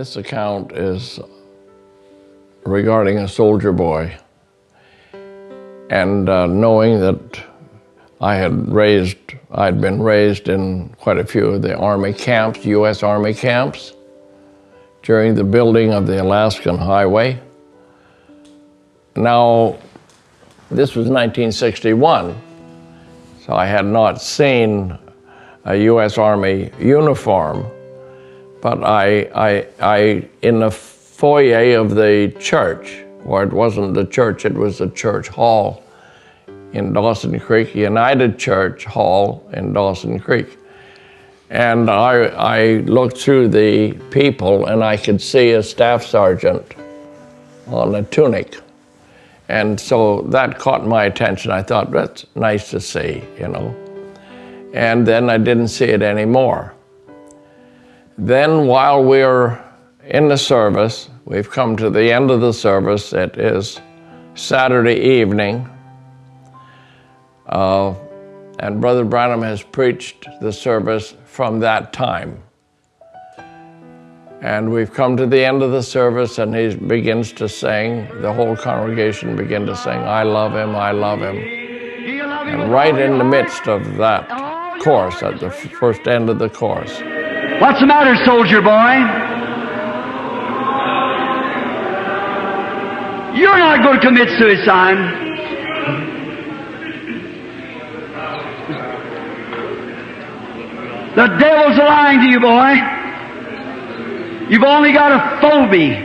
This account is regarding a soldier boy, and knowing that I had been raised in quite a few of the Army camps, U.S. Army camps, during the building of the Alaskan Highway. Now, this was 1961, so I had not seen a U.S. Army uniform, but I in the foyer of the church, or it wasn't the church, it was the church hall in Dawson Creek, United Church Hall in Dawson Creek. And I looked through the people and I could see a staff sergeant on a tunic. And so that caught my attention. I thought, that's nice to see, you know. And then I didn't see it anymore. Then while we're in the service, we've come to the end of the service. It is Saturday evening. And Brother Branham has preached the service from that time. And we've come to the end of the service, and he begins to sing. The whole congregation begin to sing, I love him, I love him. And right in the midst of that chorus, at the first end of the chorus. What's the matter, soldier boy? You're not going to commit suicide. The devil's lying to you, boy. You've only got a phobia.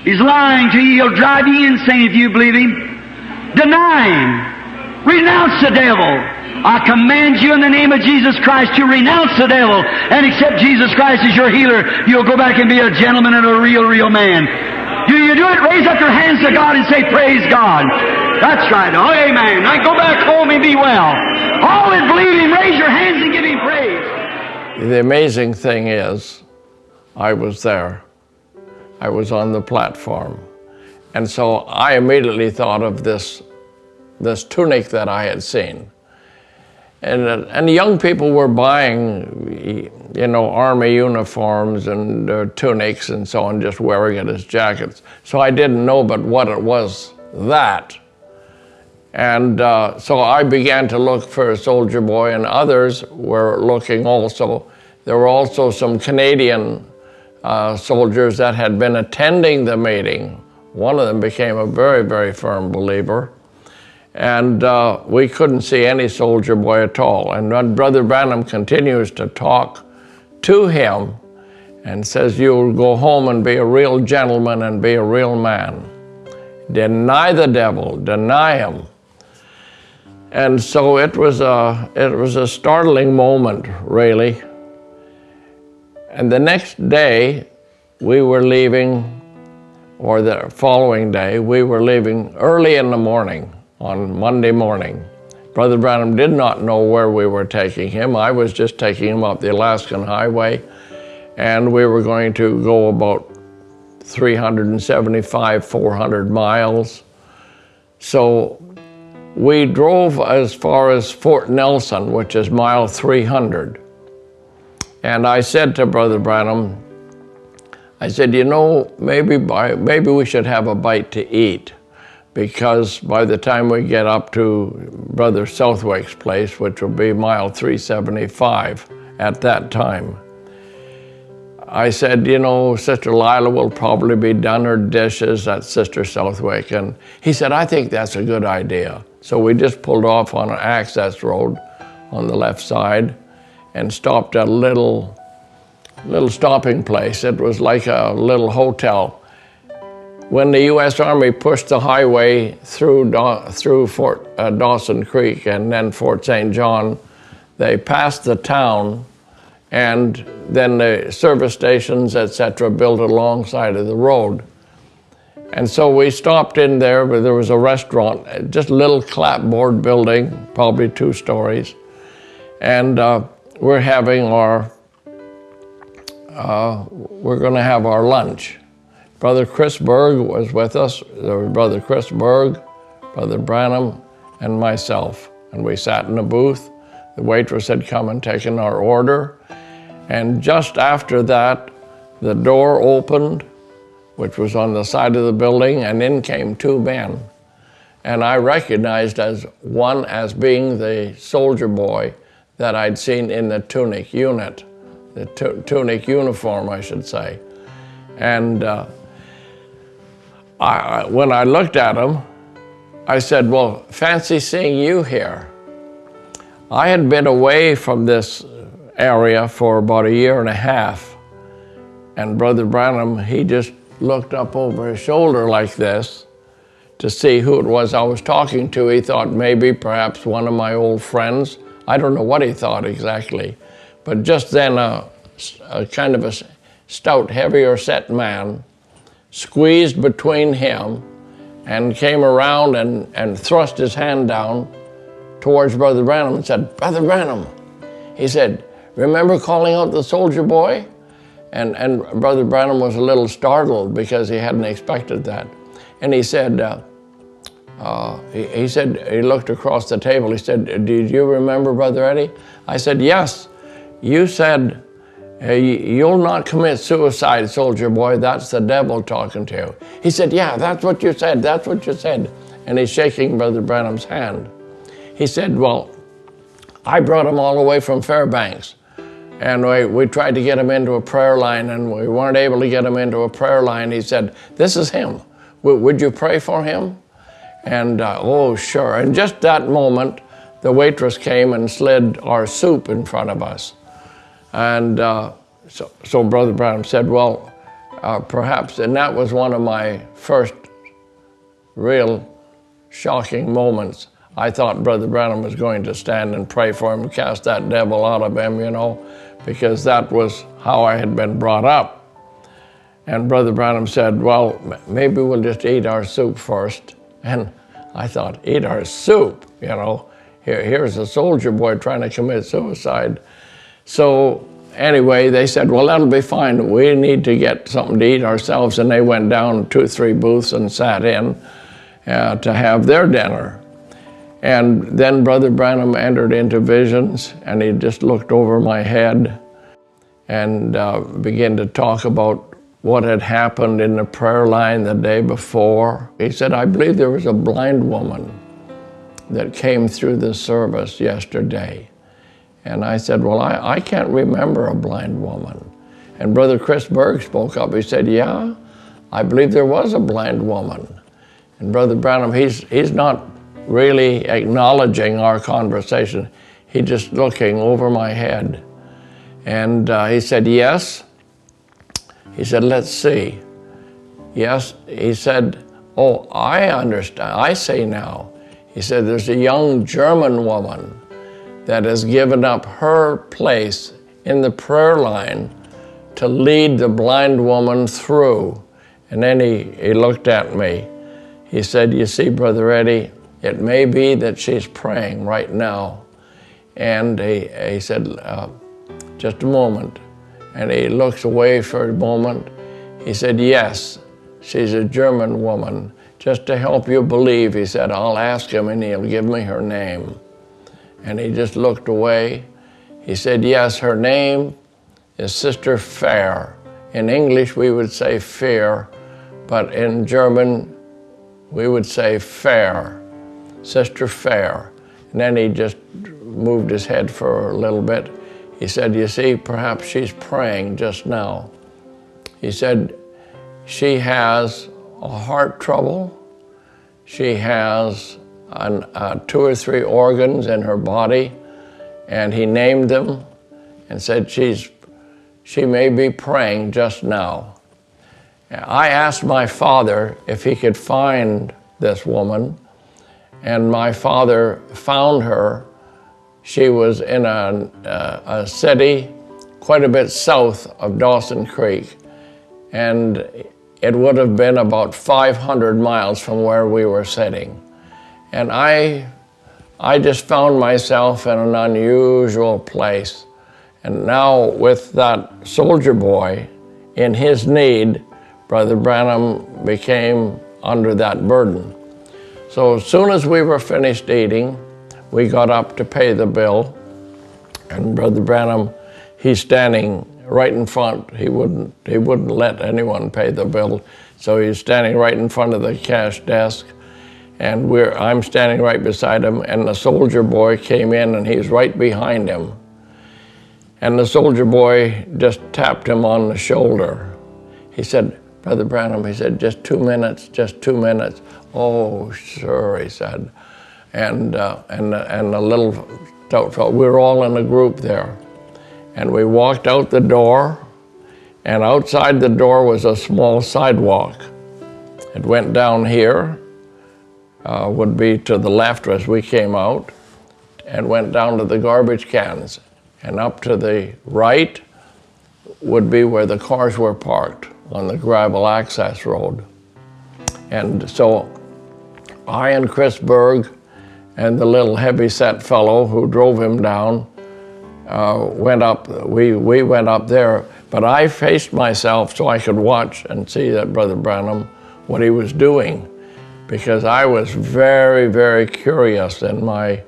He's lying to you. He'll drive you insane if you believe him. Deny him. Renounce the devil. I command you in the name of Jesus Christ to renounce the devil and accept Jesus Christ as your healer. You'll go back and be a gentleman and a real man. Do you do it? Raise up your hands to God and say, praise God. That's right. Oh, amen. Now go back home and be well. All that believe him, raise your hands and give him praise. The amazing thing is, I was there. I was on the platform. And so I immediately thought of this tunic that I had seen. And young people were buying, you know, army uniforms and tunics and so on, just wearing it as jackets. So I didn't know but what it was that. And so I began to look for a soldier boy, and others were looking also. There were also some Canadian soldiers that had been attending the meeting. One of them became a very, very firm believer. And we couldn't see any soldier boy at all. And when Brother Branham continues to talk to him and says, you'll go home and be a real gentleman and be a real man. Deny the devil, deny him. And so it was a startling moment, really. And the next day, we were leaving, or the following day, we were leaving early in the morning. On Monday morning. Brother Branham did not know where we were taking him. I was just taking him up the Alaskan Highway, and we were going to go about 375, 400 miles. So we drove as far as Fort Nelson, which is mile 300. And I said to Brother Branham, I said, you know, maybe we should have a bite to eat, because by the time we get up to Brother Southwick's place, which will be mile 375 at that time, I said, you know, Sister Lila will probably be done her dishes at Sister Southwick. And he said, I think that's a good idea. So we just pulled off on an access road on the left side and stopped at a little stopping place. It was like a little hotel. When the U.S. Army pushed the highway through Fort Dawson Creek and then Fort St. John, they passed the town, and then the service stations, etc., built alongside of the road. And so we stopped in there, where there was a restaurant, just a little clapboard building, probably 2 stories. And we're having we're going to have our lunch. Brother Chris Berg was with us. There was Brother Chris Berg, Brother Branham, and myself. And we sat in a booth. The waitress had come and taken our order. And just after that, the door opened, which was on the side of the building, and in came two men. And I recognized one as being the soldier boy that I'd seen in the tunic unit, the tunic uniform, I should say. And when I looked at him, I said, well, fancy seeing you here. I had been away from this area for about 1.5 years, and Brother Branham, he just looked up over his shoulder like this to see who it was I was talking to. He thought maybe perhaps one of my old friends. I don't know what he thought exactly, but just then a kind of a stout, heavier set man squeezed between him and came around and thrust his hand down towards Brother Branham and said, Brother Branham, he said, remember calling out the soldier boy? And Brother Branham was a little startled because he hadn't expected that. And he said, he looked across the table, he said, did you remember, Brother Eddie? I said, yes. You said, you'll not commit suicide, soldier boy, that's the devil talking to you. He said, yeah, that's what you said, that's what you said. And he's shaking Brother Branham's hand. He said, well, I brought him all the way from Fairbanks. And we tried to get him into a prayer line, and we weren't able to get him into a prayer line. He said, this is him. Would you pray for him? And, oh, sure. And just that moment, the waitress came and slid our soup in front of us. And so Brother Branham said, well, perhaps, and that was one of my first real shocking moments. I thought Brother Branham was going to stand and pray for him, cast that devil out of him, you know, because that was how I had been brought up. And Brother Branham said, well, maybe we'll just eat our soup first. And I thought, eat our soup, you know. Here's a soldier boy trying to commit suicide. So anyway, they said, well, that'll be fine. We need to get something to eat ourselves. And they went down 2 or 3 booths and sat in to have their dinner. And then Brother Branham entered into visions, and he just looked over my head and began to talk about what had happened in the prayer line the day before. He said, I believe there was a blind woman that came through the service yesterday. And I said, well, I can't remember a blind woman. And Brother Chris Berg spoke up. He said, yeah, I believe there was a blind woman. And Brother Branham, he's not really acknowledging our conversation. He's just looking over my head. And he said, yes. He said, let's see. Yes, he said, oh, I understand. I say now. He said, there's a young German woman that has given up her place in the prayer line to lead the blind woman through. And then he looked at me. He said, you see, Brother Eddie, it may be that she's praying right now. And he said, just a moment. And he looks away for a moment. He said, yes, she's a German woman. Just to help you believe, he said, I'll ask him and he'll give me her name. And he just looked away. He said, yes, her name is Sister Fair. In English, we would say Fear, but in German, we would say Fair, Sister Fair. And then he just moved his head for a little bit. He said, you see, perhaps she's praying just now. He said, she has a heart trouble. She has 2 or 3 organs in her body, and he named them and said she may be praying just now. I asked my father if he could find this woman, and my father found her. She was in a city quite a bit south of Dawson Creek, and it would have been about 500 miles from where we were sitting. And I just found myself in an unusual place. And now with that soldier boy in his need, Brother Branham became under that burden. So as soon as we were finished eating, we got up to pay the bill. And Brother Branham, he's standing right in front. He wouldn't let anyone pay the bill. So he's standing right in front of the cash desk, and I'm standing right beside him, and the soldier boy came in, and he's right behind him. And the soldier boy just tapped him on the shoulder. He said, "Brother Branham," he said, "just 2 minutes, just 2 minutes." "Oh, sure," he said. And the little stout fellow, we were all in a group there. And we walked out the door, and outside the door was a small sidewalk. It went down here, would be to the left as we came out, and went down to the garbage cans. And up to the right would be where the cars were parked on the gravel access road. And so I and Chris Berg and the little heavy-set fellow who drove him down went up. We went up there, but I faced myself so I could watch and see that Brother Branham, what he was doing, because I was very, very curious in my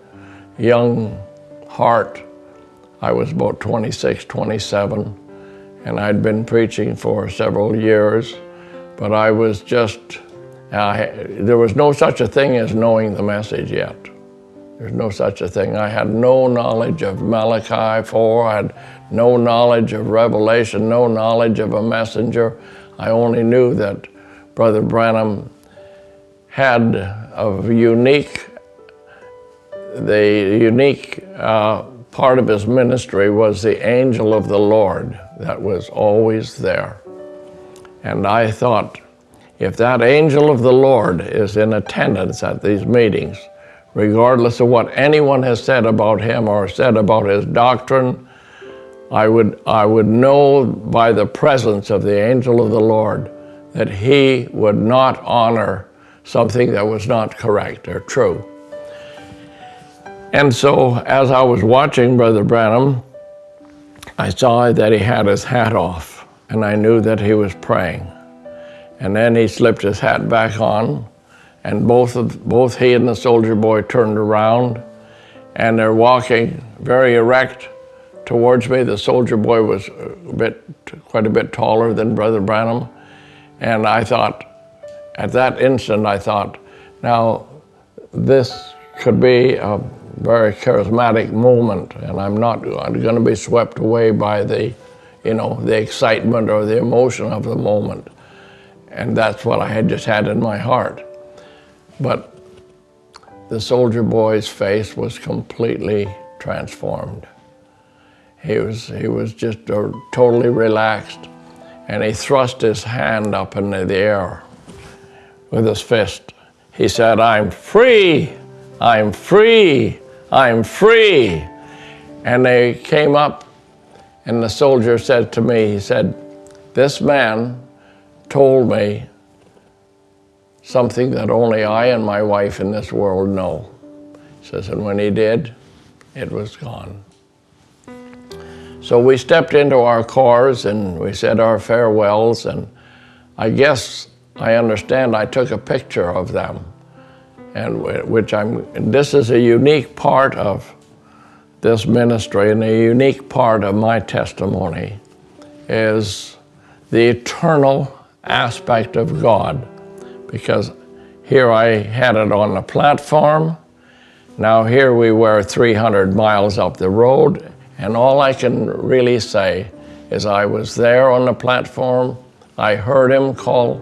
young heart. I was about 26, 27, and I'd been preaching for several years, but I was just, there was no such a thing as knowing the message yet. There's no such a thing. I had no knowledge of Malachi 4, I had no knowledge of Revelation, no knowledge of a messenger. I only knew that Brother Branham had the unique part of his ministry was the angel of the Lord that was always there. And I thought, if that angel of the Lord is in attendance at these meetings, regardless of what anyone has said about him or said about his doctrine, I would know by the presence of the angel of the Lord that he would not honor something that was not correct or true. And so as I was watching Brother Branham, I saw that he had his hat off, and I knew that he was praying. And then he slipped his hat back on, and both he and the soldier boy turned around, and they're walking very erect towards me. The soldier boy was quite a bit taller than Brother Branham. And I thought, at that instant, I thought, now this could be a very charismatic moment, and I'm not going to be swept away by the excitement or the emotion of the moment. And that's what I had just had in my heart. But the soldier boy's face was completely transformed. He was just totally relaxed, and he thrust his hand up into the air with his fist. He said, "I'm free, I'm free, I'm free." And they came up, and the soldier said to me, he said, "This man told me something that only I and my wife in this world know." He says, and when he did, it was gone. So we stepped into our cars and we said our farewells, and I guess I understand I took a picture of them, and this is a unique part of this ministry, and a unique part of my testimony is the eternal aspect of God, because here I had it on the platform. Now here we were 300 miles up the road, and all I can really say is I was there on the platform. I heard him call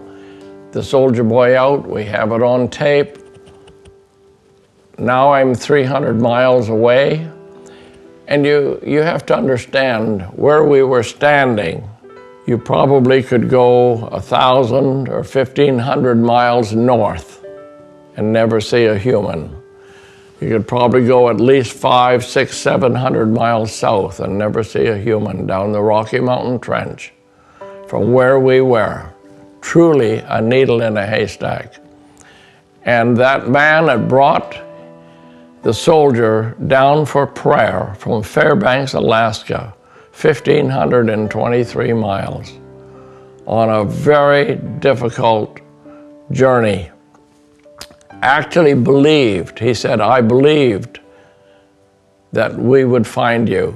the soldier boy out. We have it on tape. Now I'm 300 miles away, and you have to understand where we were standing. You probably could go 1,000 or 1,500 miles north and never see a human. You could probably go at least 500, 600, 700 miles south and never see a human down the Rocky Mountain Trench from where we were. Truly a needle in a haystack. And that man had brought the soldier down for prayer from Fairbanks, Alaska, 1,523 miles on a very difficult journey. Actually believed, he said, I believed that we would find you.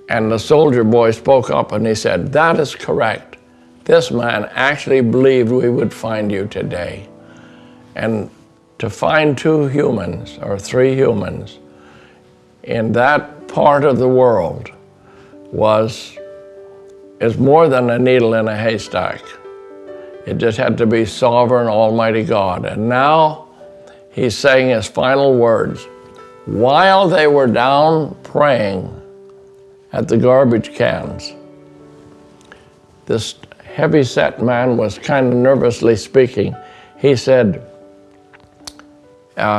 And the soldier boy spoke up and he said, "That is correct. This man actually believed we would find you today." And to find 2 humans or 3 humans in that part of the world is more than a needle in a haystack. It just had to be sovereign, almighty God. And now he's saying his final words. While they were down praying at the garbage cans, this heavy-set man was kind of nervously speaking. He said,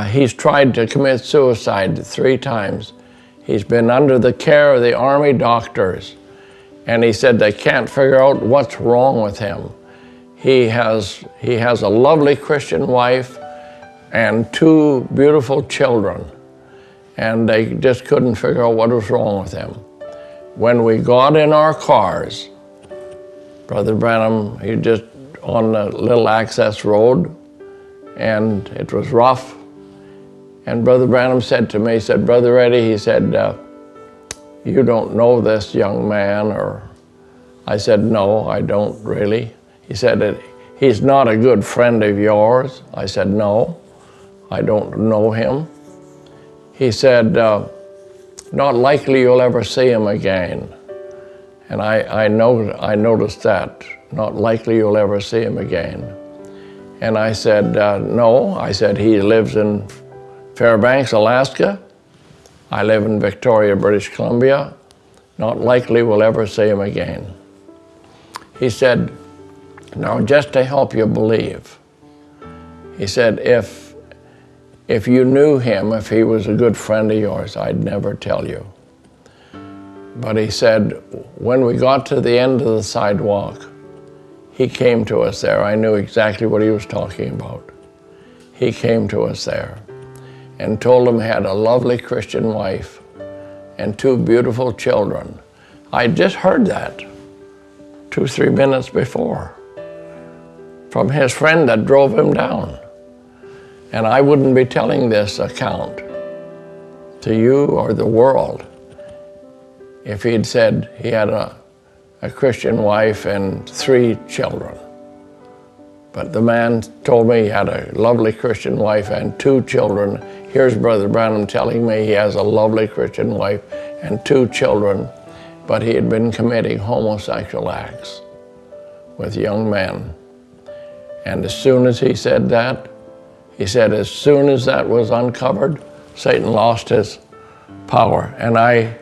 he's tried to commit suicide 3 times. He's been under the care of the army doctors. And he said they can't figure out what's wrong with him. He has a lovely Christian wife and 2 beautiful children. And they just couldn't figure out what was wrong with him. When we got in our cars, Brother Branham, he just on a little access road, and it was rough. And Brother Branham said to me, he said, "Brother Eddie," he said, "you don't know this young man," or I said, "No, I don't really." He said, "He's not a good friend of yours." I said, "No, I don't know him." He said, "Not likely you'll ever see him again." And I noticed that, not likely you'll ever see him again. And I said, "No," I said, "he lives in Fairbanks, Alaska. I live in Victoria, British Columbia. Not likely we'll ever see him again." He said, "Now just to help you believe," he said, if you knew him, if he was a good friend of yours, I'd never tell you. But he said, when we got to the end of the sidewalk, he came to us there. I knew exactly what he was talking about. He came to us there and told him he had a lovely Christian wife and 2 beautiful children. I just heard that 2-3 minutes before from his friend that drove him down. And I wouldn't be telling this account to you or the world if he'd said he had a Christian wife and 3 children. But the man told me he had a lovely Christian wife and 2 children. Here's Brother Branham telling me he has a lovely Christian wife and 2 children, but he had been committing homosexual acts with young men. And as soon as he said that, he said as soon as that was uncovered, Satan lost his power. And I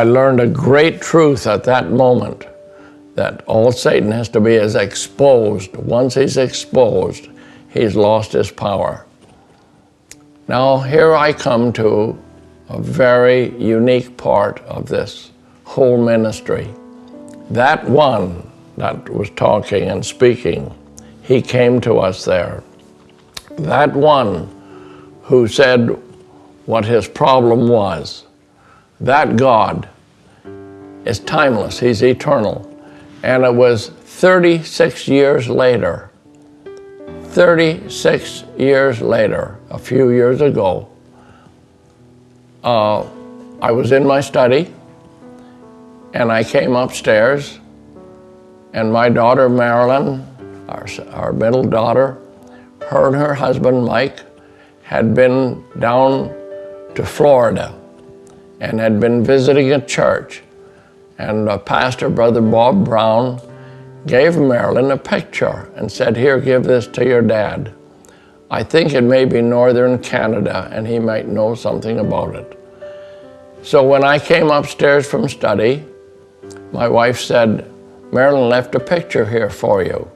learned a great truth at that moment, that all Satan has to be is exposed. Once he's exposed, he's lost his power. Now here I come to a very unique part of this whole ministry. That one that was talking and speaking, he came to us there. That one who said what his problem was, that God is timeless, he's eternal. And it was 36 years later, 36 years later, a few years ago, I was in my study and I came upstairs and my daughter Marilyn, our middle daughter, her and her husband Mike had been down to Florida and had been visiting a church. And Pastor Brother Bob Brown gave Marilyn a picture and said, "Here, give this to your dad. I think it may be northern Canada and he might know something about it." So when I came upstairs from study, my wife said, "Marilyn left a picture here for you.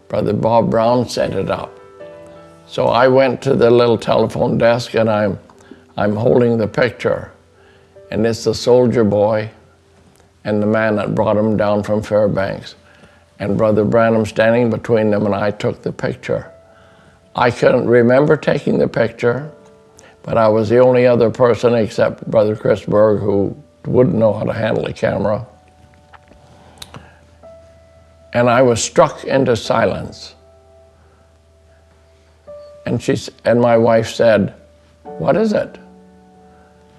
Brother Bob Brown sent it up." So I went to the little telephone desk and I'm holding the picture. And it's the soldier boy and the man that brought him down from Fairbanks. And Brother Branham standing between them, and I took the picture. I couldn't remember taking the picture, but I was the only other person except Brother Chris Berg who wouldn't know how to handle a camera. And I was struck into silence. And my wife said, "What is it?"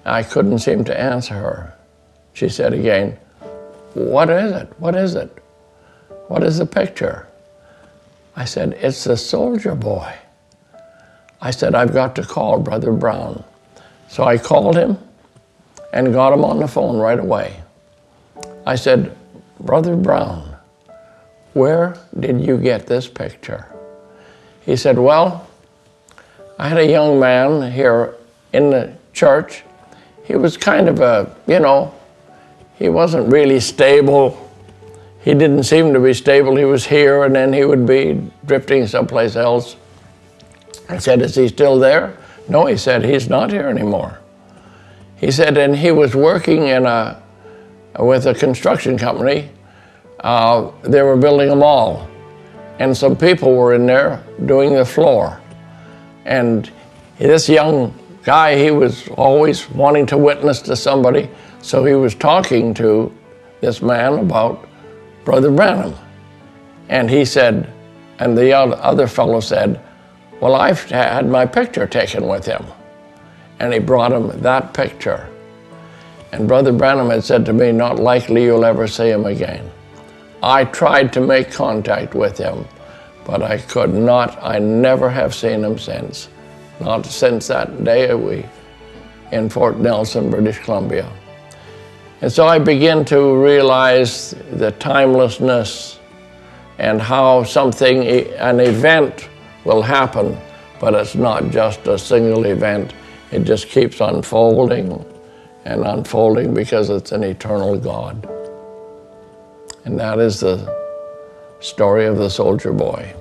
I couldn't seem to answer her. She said again, "What is it? What is it? What is the picture?" I said, "It's the soldier boy." I said, "I've got to call Brother Brown." So I called him and got him on the phone right away. I said, "Brother Brown, where did you get this picture?" He said, "Well, I had a young man here in the church. He was kind of he wasn't really stable. He didn't seem to be stable. He was here and then he would be drifting someplace else." I said, "Is he still there?" "No," he said, "he's not here anymore." He said, "And he was working with a construction company. They were building a mall. And some people were in there doing the floor. And this young guy, he was always wanting to witness to somebody. So he was talking to this man about Brother Branham." And he said, and the other fellow said, "Well, I've had my picture taken with him." And he brought him that picture. And Brother Branham had said to me, "Not likely you'll ever see him again." I tried to make contact with him, but I could not. I never have seen him since. Not since that day in Fort Nelson, British Columbia. And so I begin to realize the timelessness and how an event will happen, but it's not just a single event. It just keeps unfolding and unfolding because it's an eternal God. And that is the story of the soldier boy.